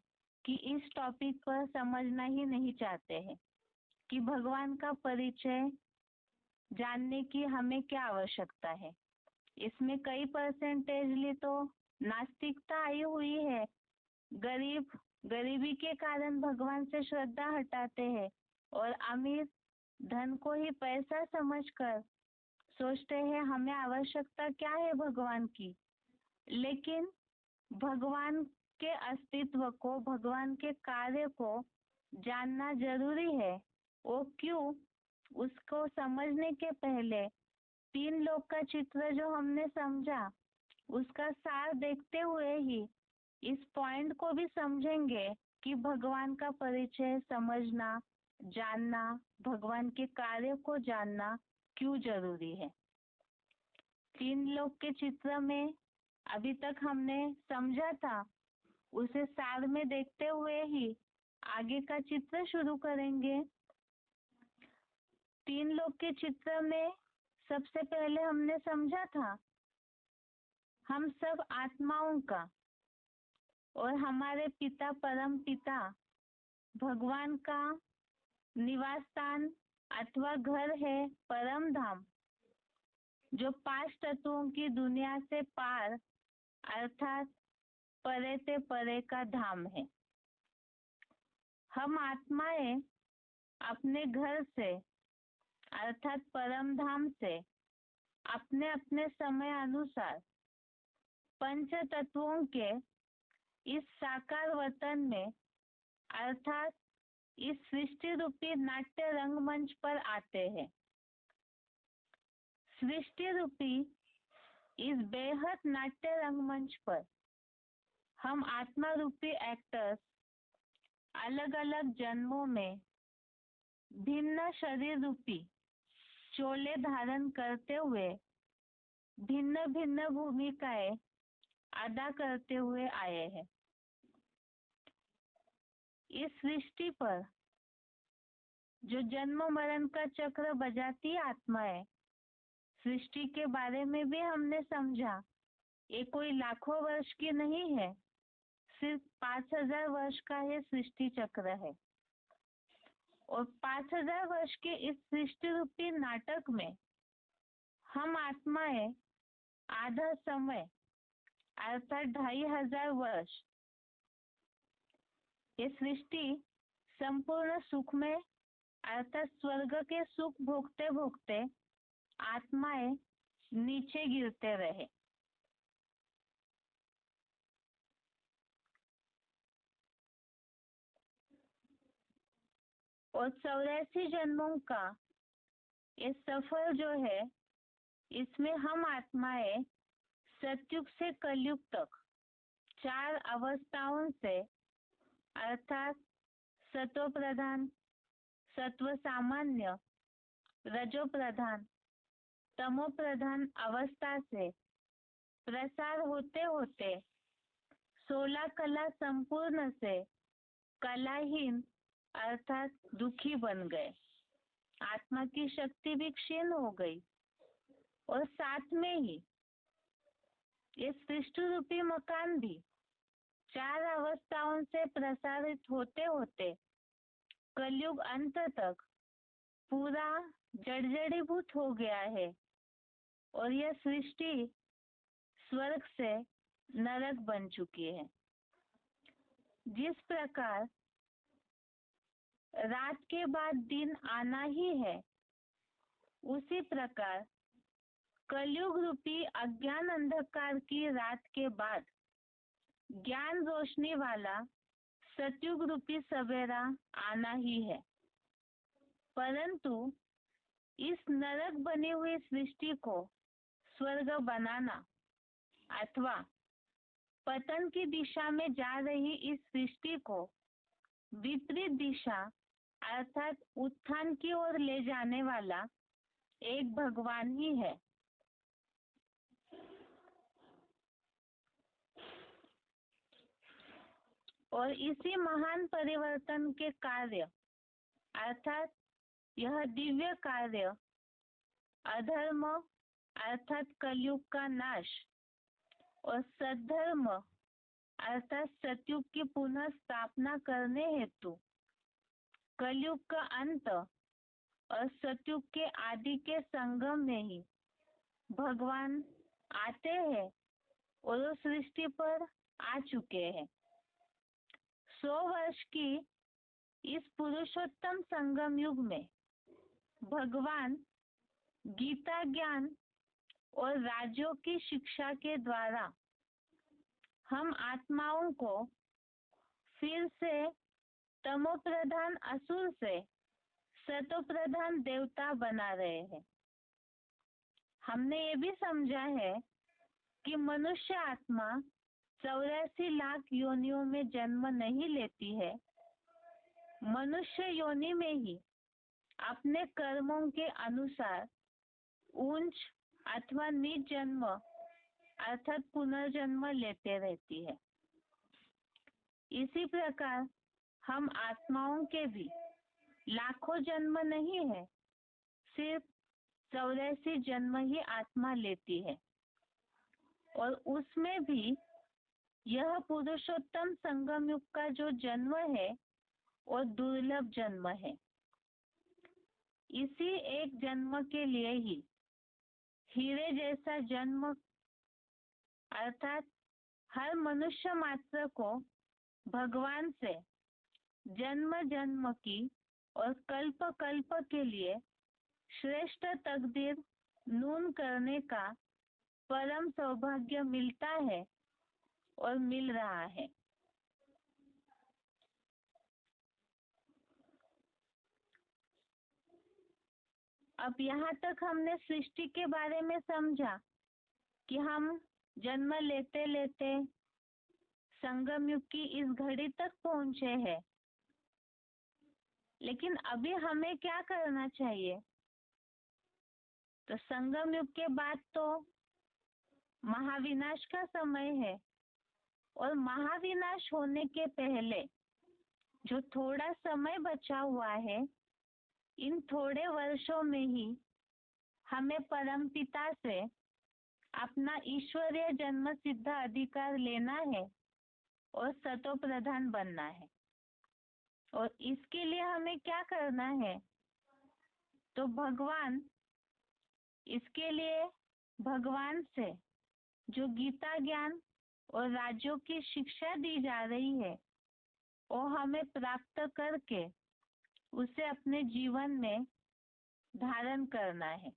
कि इस टॉपिक पर समझना ही नहीं चाहते हैं कि भगवान का परिचय जानने की हमें क्या आवश्यकता है। इसमें कई परसेंटेजली तो नास्तिकता आई हुई है। गरीबी के कारण भगवान से श्रद्धा हटाते हैं और अमीर धन को ही पैसा समझकर सोचते हैं हमें आवश्यकता क्या है भगवान की। लेकिन भगवान के अस्तित्व को, भगवान के कार्य को जानना जरूरी है। वो क्यों? उसको समझने के पहले 3 लोक का चित्र जो हमने समझा, उसका सार देखते हुए ही इस पॉइंट को भी समझेंगे कि भगवान का परिचय समझना, जानना, भगवान के कार्य को जानना क्यों जरूरी है। 3 लोक के चित्र में अभी तक हमने समझा था, उसे सार में देखते हुए ही आगे का चित्र शुरू करेंगे। 3 लोक के चित्र में सबसे पहले हमने समझा था हम सब आत्माओं का और हमारे पिता परम पिता भगवान का निवास स्थान अथवा घर है परम धाम, जो 5 तत्वों की दुनिया से पार अर्थात परे ते परे का धाम है। हम आत्माएं अपने घर से अर्थात परम धाम से अपने अपने समय अनुसार 5 तत्वों के इस साकार वतन में अर्थात इस सृष्टि रूपी नाट्य रंगमंच पर आते हैं। सृष्टि रूपी इस बेहद नाट्य रंगमंच पर हम आत्मा रूपी एक्टर्स अलग अलग जन्मों में भिन्न शरीर रूपी चोले धारण करते हुए भिन्न भिन्न भूमिकाएं अदा करते हुए आए हैं। इस सृष्टि पर जो जन्म मरण का चक्र बजाती आत्मा है, सृष्टि के बारे में भी हमने समझा, ये कोई लाखों वर्ष की नहीं है, सिर्फ 5000 वर्ष का ये सृष्टि चक्र है। और 5000 वर्ष के इस सृष्टि रूपी नाटक में हम आत्माएं आधा समय अर्थात 2500 वर्ष ये सृष्टि संपूर्ण सुख में अर्थात स्वर्ग के सुख भोगते भोगते आत्माएं नीचे गिरते रहे। और 84 जन्मों का ये सफर जो है, इसमें हम आत्माएं सतयुग से कलयुग तक 4 अवस्थाओं से अर्थात सत्व प्रधान, सत्व सामान्य, रजो प्रधान, तमो प्रधान अवस्था से प्रसार होते होते 16 कला संपूर्ण से कलाहीन अर्थात दुखी बन गए। आत्मा की शक्ति भी क्षीण हो गई और साथ में ही ये सृष्टि रूपी मकान भी 4 अवस्थाओं से प्रसारित होते होते कलयुग अंत तक पूरा जर्जरीभूत हो गया है और यह सृष्टि स्वर्ग से नरक बन चुकी है। जिस प्रकार रात के बाद दिन आना ही है, उसी प्रकार कलयुग रूपी अज्ञान अंधकार की रात के बाद ज्ञान रोशनी वाला सतयुग रूपी सवेरा आना ही है। परंतु इस नरक बनी हुई सृष्टि को स्वर्ग बनाना अथवा पतन की दिशा में जा रही इस सृष्टि को विपरीत दिशा अर्थात उत्थान की ओर ले जाने वाला एक भगवान ही है। और इसी महान परिवर्तन के कार्य अर्थात यह दिव्य कार्य अधर्म अर्थात कलयुग का नाश और सद्धर्म अर्थात सतयुग की पुनः स्थापना करने हेतु कलयुग का अंत और सतयुग के आदि के संगम में ही भगवान आते हैं और वो सृष्टि पर आ चुके हैं। 100 वर्ष की इस पुरुषोत्तम संगम युग में भगवान गीता ज्ञान और राज्यों की शिक्षा के द्वारा हम आत्माओं को फिर से तमो प्रधान असुर से सतो प्रधान देवता बना रहे हैं। हमने ये भी समझा है कि मनुष्य आत्मा 84 लाख योनियों में जन्म नहीं लेती है। मनुष्य योनि में ही अपने कर्मों के अनुसार ऊंच अथवा नीच जन्म अर्थात पुनर्जन्म लेते रहती है। इसी प्रकार हम आत्माओं के भी लाखों जन्म नहीं है, सिर्फ 84 जन्म ही आत्मा लेती है और उसमें भी यह पुरुषोत्तम संगम युग का जो जन्म है और दुर्लभ जन्म है। इसी एक जन्म के लिए ही हीरे जैसा जन्म अर्थात हर मनुष्य मात्र को भगवान से जन्म जन्म की और कल्प कल्प के लिए श्रेष्ठ तकदीर नून करने का परम सौभाग्य मिलता है और मिल रहा है। अब यहाँ तक हमने सृष्टि के बारे में समझा कि हम जन्म लेते लेते संगम युग की इस घड़ी तक पहुंचे हैं। लेकिन अभी हमें क्या करना चाहिए? तो संगम युग के बाद तो महाविनाश का समय है और महाविनाश होने के पहले जो थोड़ा समय बचा हुआ है, इन थोड़े वर्षों में ही हमें परमपिता से अपना ईश्वरीय जन्म सिद्ध अधिकार लेना है और सतो प्रधान बनना है। और इसके लिए हमें क्या करना है? तो इसके लिए भगवान से जो गीता ज्ञान और राज्यों की शिक्षा दी जा रही है, वो हमें प्राप्त करके उसे अपने जीवन में धारण करना है।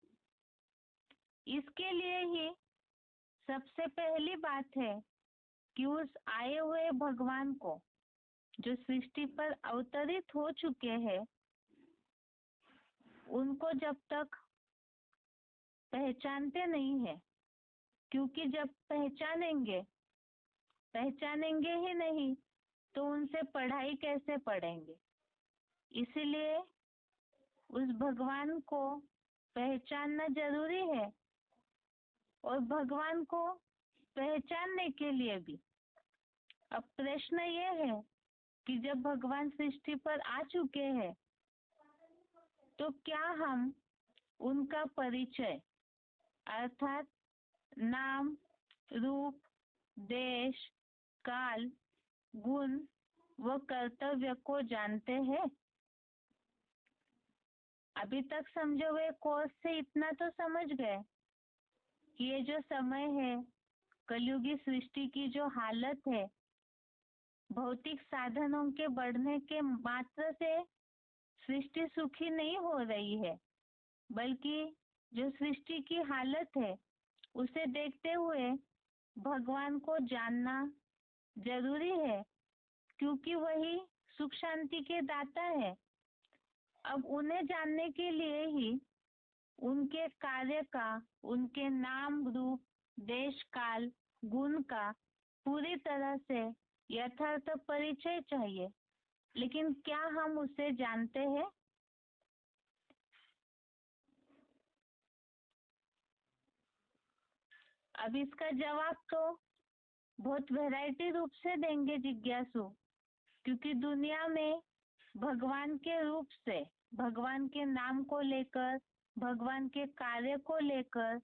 इसके लिए ही सबसे पहली बात है कि उस आए हुए भगवान को जो सृष्टि पर अवतरित हो चुके हैं, उनको जब तक पहचानते नहीं है, क्योंकि जब पहचानेंगे ही नहीं तो उनसे पढ़ाई कैसे पढ़ेंगे। इसलिए उस भगवान को पहचानना जरूरी है और भगवान को पहचानने के लिए भी अब प्रश्न ये है कि जब भगवान सृष्टि पर आ चुके हैं तो क्या हम उनका परिचय अर्थात नाम, रूप, देश, काल, गुण व कर्तव्य को जानते हैं? अभी तक समझे हुए कोर्स से इतना तो समझ गए कि ये जो समय है, कलयुगी सृष्टि की जो हालत है, भौतिक साधनों के बढ़ने के मात्र से सृष्टि सुखी नहीं हो रही है, बल्कि जो सृष्टि की हालत है उसे देखते हुए भगवान को जानना जरूरी है, क्योंकि वही सुख शांति के दाता है। अब उन्हें जानने के लिए ही उनके कार्य का, उनके नाम, रूप, देश, काल, गुण का पूरी तरह से यथार्थ परिचय चाहिए। लेकिन क्या हम उसे जानते हैं? अब इसका जवाब तो बहुत वैरायटी रूप से देंगे जिज्ञासु, क्योंकि दुनिया में भगवान के रूप से, भगवान के नाम को लेकर, भगवान के कार्य को लेकर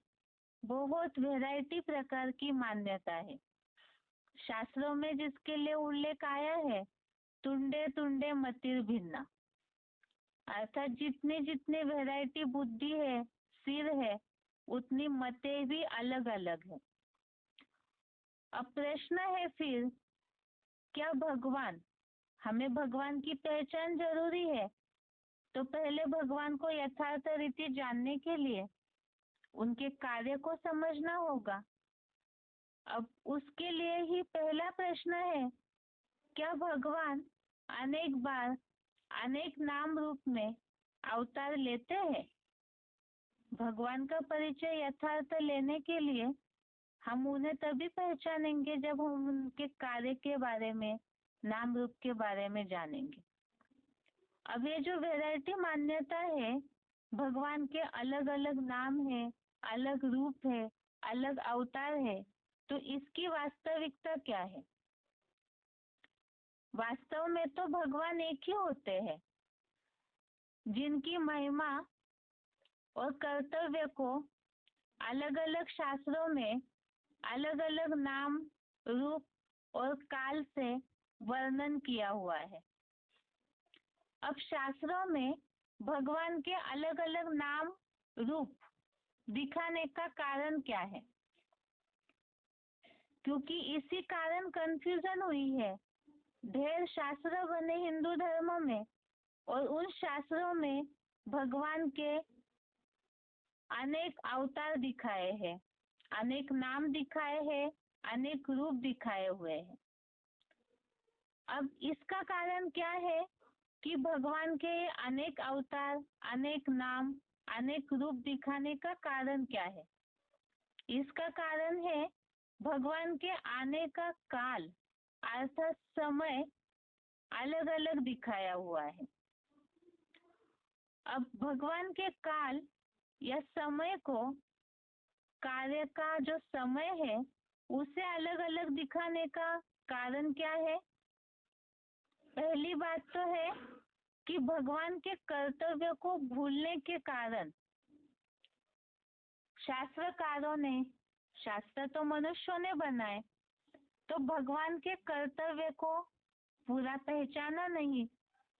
बहुत वैरायटी प्रकार की मान्यता है। शास्त्रों में जिसके लिए उल्लेख आया है, तुंडे तुंडे मतिर भिन्ना, अर्थात जितनी जितनी वैरायटी बुद्धि है, सिर है, उतनी मतें भी अलग अलग है। अब प्रश्न है फिर, क्या भगवान, हमें भगवान की पहचान जरूरी है, तो पहले भगवान को यथार्थ रीति जानने के लिए उनके कार्य को समझना होगा। अब उसके लिए ही पहला प्रश्न है, क्या भगवान अनेक बार अनेक नाम रूप में अवतार लेते हैं? भगवान का परिचय यथार्थ लेने के लिए हम उन्हें तभी पहचानेंगे जब हम उनके कार्य के बारे में, नाम रूप के बारे में जानेंगे। अब ये जो वैरायटी मान्यता है, भगवान के अलग अलग नाम है, अलग रूप है, अलग अवतार है, तो इसकी वास्तविकता क्या है? वास्तव में तो भगवान एक ही होते हैं, जिनकी महिमा और कर्तव्य को अलग अलग शास्त्रों में अलग अलग नाम, रूप और काल से वर्णन किया हुआ है। अब शास्त्रों में भगवान के अलग अलग नाम, रूप दिखाने का कारण क्या है? क्योंकि इसी कारण कंफ्यूजन हुई है। ढेर शास्त्र बने हिंदू धर्म में, और उन शास्त्रों में भगवान के अनेक अवतार दिखाए हैं, अनेक नाम दिखाए हैं, अनेक रूप दिखाए हुए हैं। अब इसका कारण क्या है कि भगवान के अनेक अवतार, अनेक नाम, अनेक रूप दिखाने का कारण क्या है? इसका कारण है भगवान के आने का काल अर्थात समय अलग अलग दिखाया हुआ है। अब भगवान के काल या समय को, कार्य का जो समय है उसे अलग अलग दिखाने का कारण क्या है? पहली बात तो है कि भगवान के कर्तव्य को भूलने के कारण शास्त्रकारों ने, शास्त्र तो मनुष्यों ने बनाए, तो भगवान के कर्तव्य को पूरा पहचाना नहीं,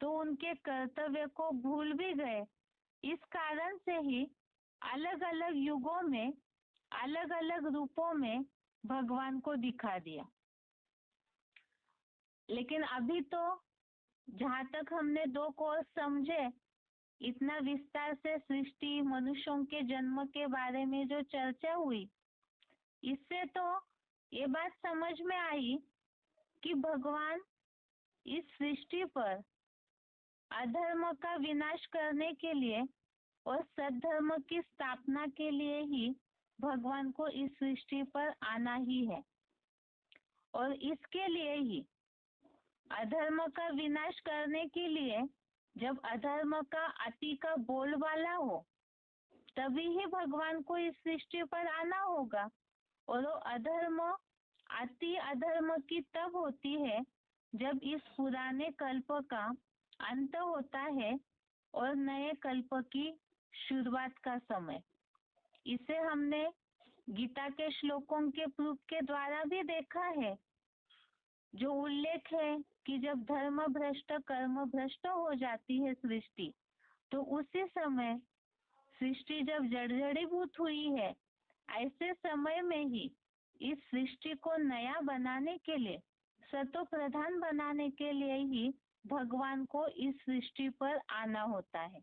तो उनके कर्तव्य को भूल भी गए। इस कारण से ही अलग अलग युगों में अलग अलग रूपों में भगवान को दिखा दिया। लेकिन अभी तो जहाँ तक हमने 2 कोर्स समझे, इतना विस्तार से सृष्टि, मनुष्यों के जन्म के बारे में जो चर्चा हुई, इससे तो ये बात समझ में आई कि भगवान इस सृष्टि पर अधर्म का विनाश करने के लिए और सद्धर्म की स्थापना के लिए ही भगवान को इस सृष्टि पर आना ही है। और इसके लिए ही अधर्म का विनाश करने के लिए जब अधर्म का अति का बोलबाला हो, तभी ही भगवान को इस सृष्टि पर आना होगा। और वो अधर्म, अति अधर्म की तब होती है जब इस पुराने कल्प का अंत होता है और नए कल्प की शुरुआत का समय। इसे हमने गीता के श्लोकों के प्रूफ के द्वारा भी देखा है, जो उल्लेख है कि जब धर्म भ्रष्ट कर्म भ्रष्ट हो जाती है सृष्टि, तो उसी समय सृष्टि जब जर्जरीभूत हुई है, ऐसे समय में ही इस सृष्टि को नया बनाने के लिए, सतो प्रधान बनाने के लिए ही भगवान को इस सृष्टि पर आना होता है।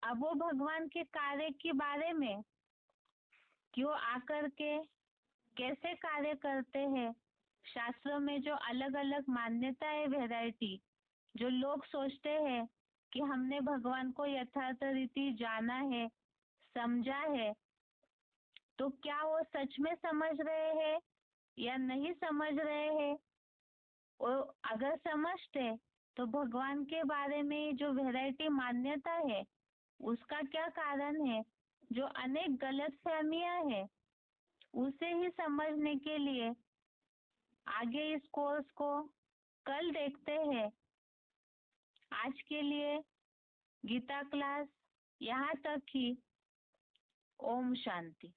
अब वो भगवान के कार्य के बारे में, क्यों आकर के कैसे कार्य करते हैं, शास्त्रों में जो अलग अलग मान्यता है, वैरायटी, जो लोग सोचते हैं कि हमने भगवान को यथार्थ रीति जाना है, समझा है, तो क्या वो सच में समझ रहे हैं या नहीं समझ रहे हैं? और अगर समझते तो भगवान के बारे में जो वैरायटी मान्यता है, उसका क्या कारण है? जो अनेक गलत फहमियां हैं, उसे ही समझने के लिए आगे इस कोर्स को कल देखते हैं। आज के लिए गीता क्लास यहाँ तक ही। ओम शांति।